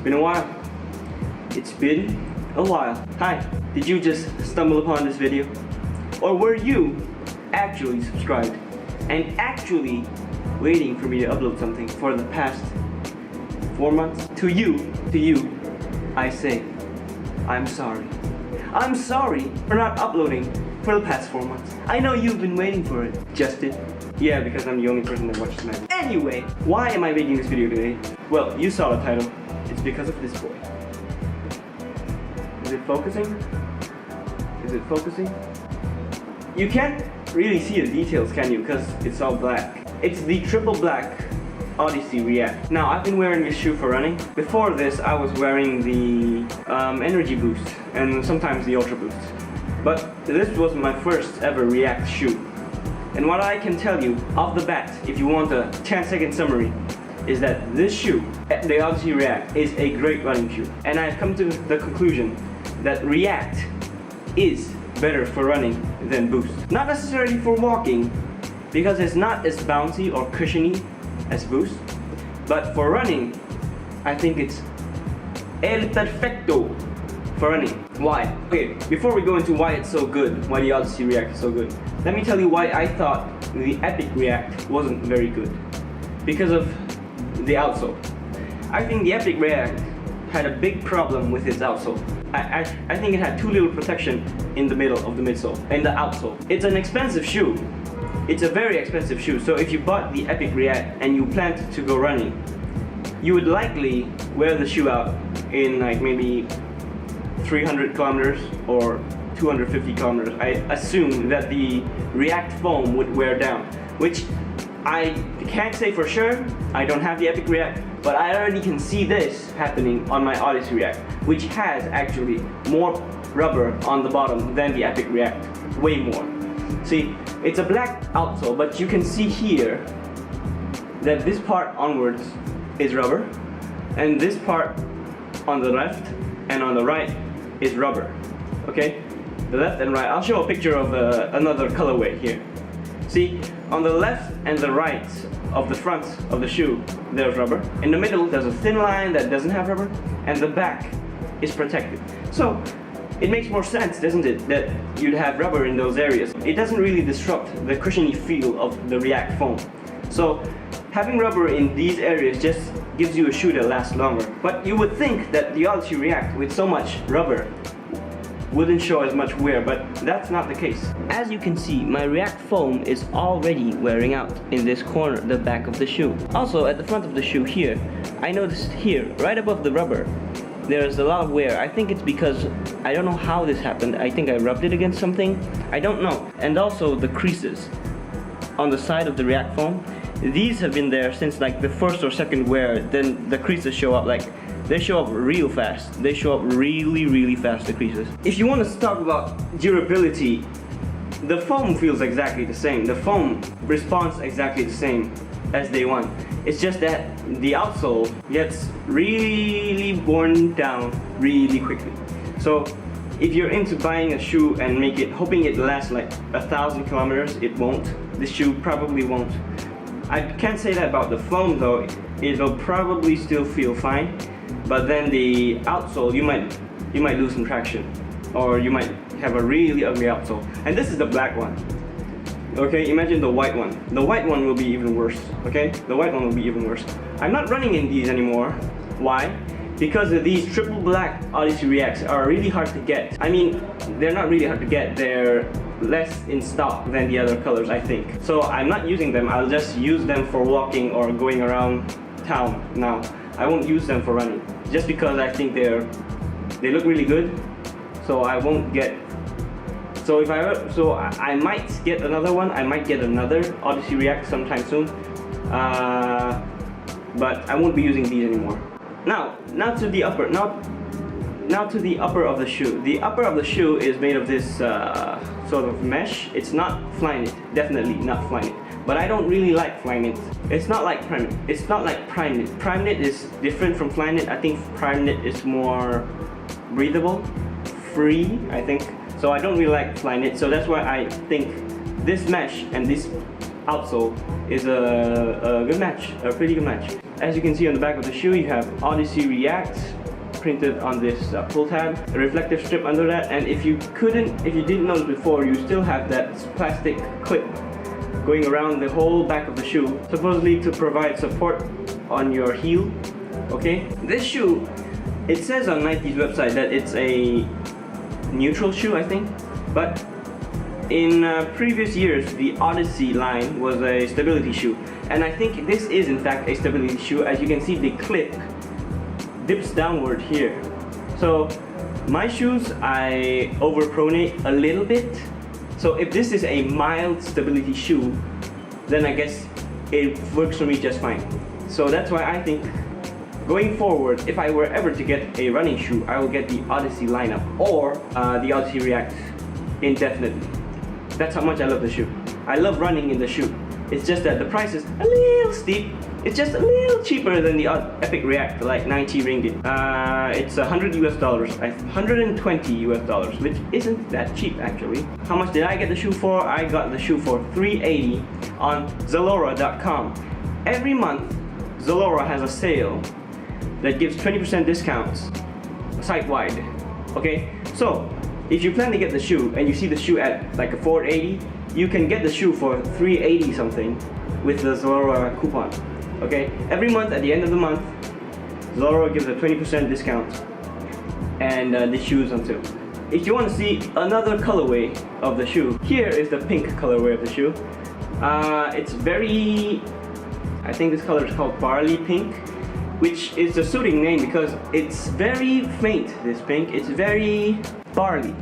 been a while. It's been a while. Hi, did you just stumble upon this video? Or were you actually subscribed and actually waiting for me to upload something for the past 4 months? To you, I say, I'm sorry. I'm sorry for not uploading for the past 4 months. I know you've been waiting for it, Justin. Yeah, because I'm the only person that watches my. Anyway, why am I making this video today? Well, you saw the title. It's because of this boy. Is it focusing? Is it focusing? You can't really see the details, can you? Because it's all black. It's the triple black Odyssey React. Now, I've been wearing this shoe for running. Before this, I was wearing the Energy Boost and sometimes the Ultra Boost. But this was my first ever React shoe. And what I can tell you off the bat, if you want a 10-second summary, is that this shoe, the Odyssey React, is a great running shoe. And I've come to the conclusion that React is better for running than Boost. Not necessarily for walking, because it's not as bouncy or cushiony as Boost. But for running, I think it's el perfecto for running. Why? Okay, before we go into why it's so good, why the Odyssey React is so good, let me tell you why I thought the Epic React wasn't very good. Because of the outsole. I think the Epic React had a big problem with its outsole. I think it had too little protection in the middle of the midsole, in the outsole. It's an expensive shoe. It's a very expensive shoe, so if you bought the Epic React and you planned to go running, you would likely wear the shoe out in like maybe 300 kilometers or 250 kilometers. I assume that the React foam would wear down, which I can't say for sure. I don't have the Epic React, but I already can see this happening on my Odyssey React, which has actually more rubber on the bottom than the Epic React, way more. See, it's a black outsole, but you can see here that this part onwards is rubber, and this part on the left and on the right is rubber. Okay, the left and right. I'll show a picture of another colorway here. See, on the left and the right of the front of the shoe, there's rubber. In the middle, there's a thin line that doesn't have rubber, and the back is protected. So it makes more sense, doesn't it, that you'd have rubber in those areas. It doesn't really disrupt the cushiony feel of the React foam. So having rubber in these areas just gives you a shoe that lasts longer. But you would think that the Odyssey React with so much rubber wouldn't show as much wear, but that's not the case. As you can see, my React foam is already wearing out in this corner, the back of the shoe. Also, at the front of the shoe here, I noticed here, right above the rubber, there's a lot of wear. I think it's because, I don't know how this happened. I think I rubbed it against something. I don't know. And also the creases on the side of the React foam, these have been there since like the first or second wear. Then the creases show up like, they show up real fast. They show up really fast, the creases. If you want to talk about durability, the foam feels exactly the same. The foam responds exactly the same as day one. It's just that the outsole gets really worn down really quickly. So if you're into buying a shoe and hoping it lasts like 1,000 kilometers, it won't. This shoe probably won't. I can't say that about the foam though. It'll probably still feel fine. But then the outsole, you might lose some traction, or you might have a really ugly outsole. And this is the black one. Okay, imagine the white one. The white one will be even worse. Okay, the white one will be even worse. I'm not running in these anymore. Why? Because these triple black Odyssey Reacts are really hard to get. I mean, they're not really hard to get. They're less in stock than the other colors, I think. So I'm not using them. I'll just use them for walking or going around town now. I won't use them for running, just because I think they look really good. So I won't get. So I might get another one. I might get another Odyssey React sometime soon. But I won't be using these anymore. Now to the upper. Now to the upper of the shoe. The upper of the shoe is made of this sort of mesh. It's not Flyknit, definitely not Flyknit. But I don't really like Flyknit. It's not like Primeknit. It's not like Primeknit. Primeknit is different from Flyknit. I think Primeknit is more breathable, free, I think. So I don't really like Flyknit. So that's why I think this mesh and this outsole is a good match, a pretty good match. As you can see on the back of the shoe, you have Odyssey React printed on this pull tab, a reflective strip under that, and if you didn't notice before, you still have that plastic clip going around the whole back of the shoe, supposedly to provide support on your heel. Okay, this shoe, it says on Nike's website that it's a neutral shoe, I think, but in previous years the Odyssey line was a stability shoe, and I think this is in fact a stability shoe. As you can see, the clip dips downward here. So my shoes, I overpronate a little bit, so if this is a mild stability shoe, then I guess it works for me just fine. So that's why I think going forward, if I were ever to get a running shoe, I will get the Odyssey lineup or the Odyssey React indefinitely. That's how much I love the shoe. I love running in the shoe. It's just that the price is a little steep. It's just a little cheaper than the Epic React, like 90 ringgit. It's $100 US, 120 US dollars, which isn't that cheap actually. How much did I get the shoe for? I got the shoe for $380 on Zalora.com. Every month, Zalora has a sale that gives 20% discounts site-wide. Okay, so if you plan to get the shoe and you see the shoe at like a $480, you can get the shoe for $380 something with the Zalora coupon. Okay, every month at the end of the month, Zalora gives a 20% discount, and the shoe is on sale. If you want to see another colorway of the shoe, here is the pink colorway of the shoe. It's very, I think this color is called Barley Pink, which is a suiting name because it's very faint, this pink. It's very barley.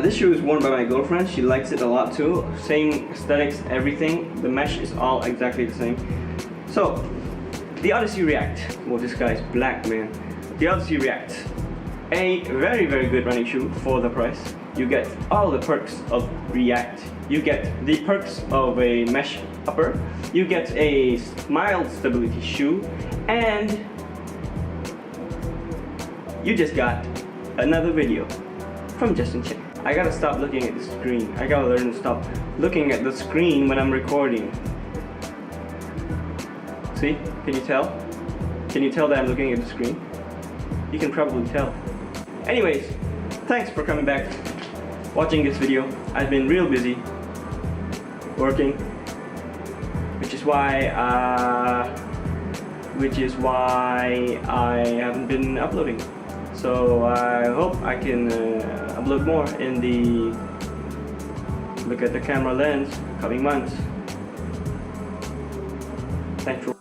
This shoe is worn by my girlfriend. She likes it a lot too. Same aesthetics, everything. The mesh is all exactly the same. So, the Odyssey React. Well, this guy is black, man. The Odyssey React. A very, very good running shoe for the price. You get all the perks of React. You get the perks of a mesh upper. You get a mild stability shoe. And you just got another video from Justin Chen. I gotta stop looking at the screen. I gotta learn to stop looking at the screen when I'm recording. See? Can you tell? Can you tell that I'm looking at the screen? You can probably tell. Anyways, thanks for coming back, watching this video. I've been real busy working, which is why I haven't been uploading. So I hope I can upload more in the look at the camera lens coming months. Thanks for